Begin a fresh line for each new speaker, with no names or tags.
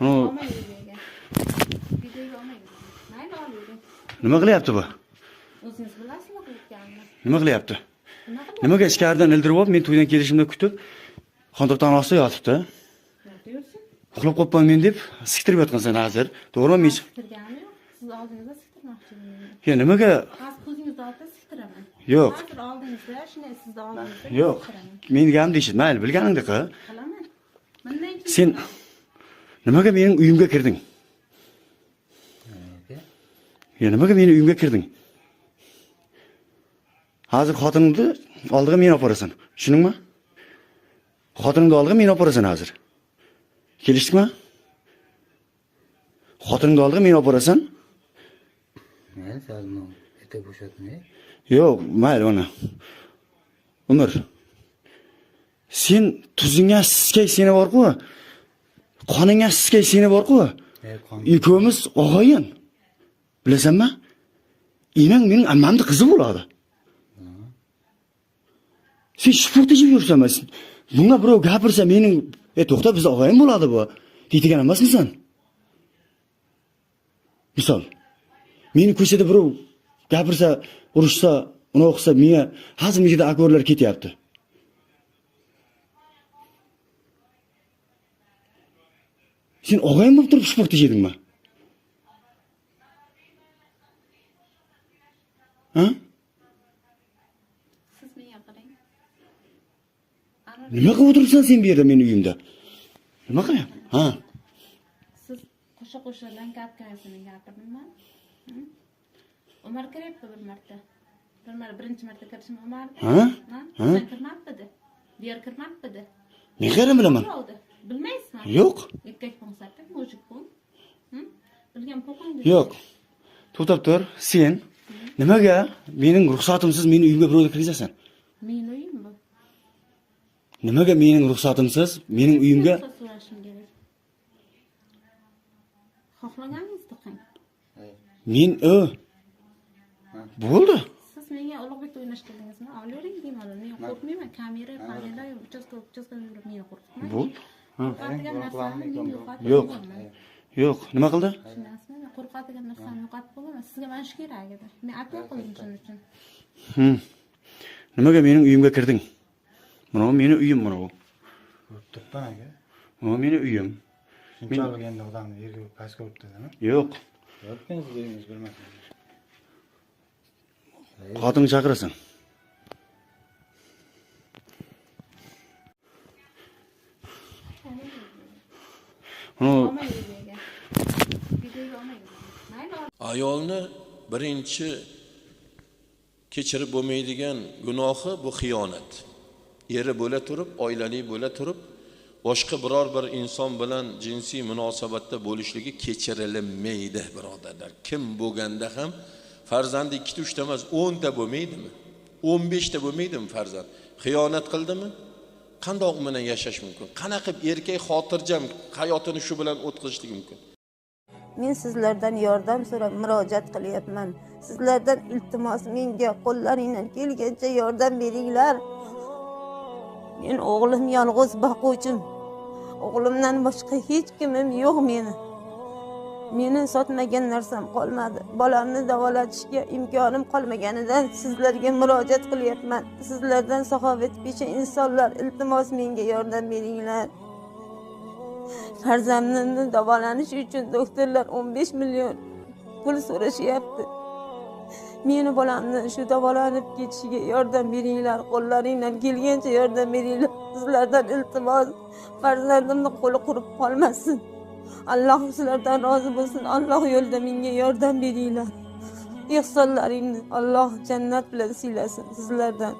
Uni nima qilyapti bu?
O'zingiz bilasizmi qilayotganini?
Nima qilyapti? Nimaga ichkaridan ildirib olib, men to'ydan kelishimda kutib, xondoqdan ostida yotibdi.
Yotibsiz?
Uxlab qolibman men deb siktirib yotgansan hozir. To'g'rimi men?
Siktirgani yo'q. Siz oldingizda siktirmoqchi edim.
Ya nimaga?
Hozir ko'zingizda olib siktiraman.
Yo'q.
Hozir oldingizda, shunday sizni oldingizda.
Yo'q. Men deganim deysiz, mayli, bilganingda qil.
Qilaman. Bundan keyin
Sen nimaga mening uyimga kirding? Ya nimaga mening uyimga kirding? Hozir xotiningni oldiga meni olib borasan. Tushundingmi? Xotiningni oldiga meni olib borasan hozir. Kelishdikmi? Xotiningni oldiga meni olib borasan?
Mayli, salmon. Erta bo'shatmay.
Yo'q, mayli ona. Umr. Sen tuzingga siskay seni bor-ku. Qoningga siskay seni bor-ku. Ikko'miz og'ayin. Bilasanmi? Enang mening ammamning qizi bo'ladi. Sen shifokda jib yursanmi? Bunga birov gapirsa mening, to'xta, biz og'ayin bo'ladi bu. Deydigan emasmisan? Misol, meni ko'chada birov gapirsa, urushsa, uni o'qisa, menga hazmigida akorlar ketyapti. Sen og'ayin bo'lib turib shifokda jedingmi? Ha?
siz menga qarang.
Nima qilib o'tiribsan sen bu yerda mening uyimda? Nima qilyapsan? Ha?
Siz qo'sha-qo'shadan gapirgansini gapirdimmi? Umar kiryapti bir marta. Birinchi marta kirishim Umar.
Ha?
Sen kirmabdi. Bu yer kirmabdi.
Men qayerdan bilaman?
Bilmaysizmi?
Yo'q.
Erkak bo'lsa-da, mujik bo'l. Bilgan po'qingiz.
Yo'q. To'xtab tur. Sen nimaga mening ruxsatimsiz mening uyimga birovga kirasan?
Mening uyim bu.
Nimaga mening ruxsatimsiz mening uyimga?
So'rashim kerak. Xohlaganingizni qiling.
Men bo'ldi.
Siz menga Ulug'bekda o'ynash keldingizmi? Olavering deyman. Men qo'rqmayman. Kamera, uchastka yurib meni qo'rqitmang.
Bo'ldi. Ha.
Qo'rqadigan narsani men yo'qotib
Yo'q.
qo'yaman.
Yo'q, nima qildi?
Tushunasizmi? Men qo'rqadigan narsani yo'qotib qo'yaman. Sizga mana shu kerak edi. Men apel qildim shuning uchun.
Nimaga mening uyimga kirding? Mana mening uyim mana bu.
Turibman aka.
Mana mening uyim.
Shunchalik endi odamni yerga pastga o'tdimi?
Yo'q.
Yo'qingiz deymiz bilmasin.
Xotinni chaqirasan.
Ayolni birinchi kechirib bo'lmaydigan gunohi bu xiyonat. Eri bo'la turib, oilali bo'la turib, boshqa biror bir inson bilan jinsiy munosabatda bo'lishligi kechirilmaydi, birodarlar. Kim bo'lganda ham farzandi 2-3 ta emas, 10 ta bo'lmaydimi? 15 ta bo'lmaydimi farzand? Xiyonat qildimi? Qandoq bilan yashash mumkin? Qanaqa erkak xotirjam hayotini shu bilan o'tkazishligi mumkin?
Men sizlardan yordam so'rab murojaat qilyapman. Sizlardan iltimos, menga qo'llaringdan kelgancha yordam beringlar. Men o'g'lim yolg'iz boquvchim. O'g'limdan boshqa hech kimim yo'q meni. Meni sotmagan narsam qolmadi. Bolamni davolatishga imkonim qolmaganidan sizlarga murojaat qilyapman. Sizlardan saxovatpesha insonlar, iltimos menga yordam beringlar. Farzandimni davolanish uchun doktorlar 15 million pul so'rashyapti. Meni bolamni shu davolanib ketishiga yordam beringlar. Qo'llaringdan kelgancha yordam beringlar. Sizlardan iltimos, farzandimni qo'li qurib qolmasin. Alloh sizlardan rozi bo'lsin. Alloh yo'lida menga yordam beringlar. Ehsonlaringni Alloh jannat bilan siylasin sizlardan.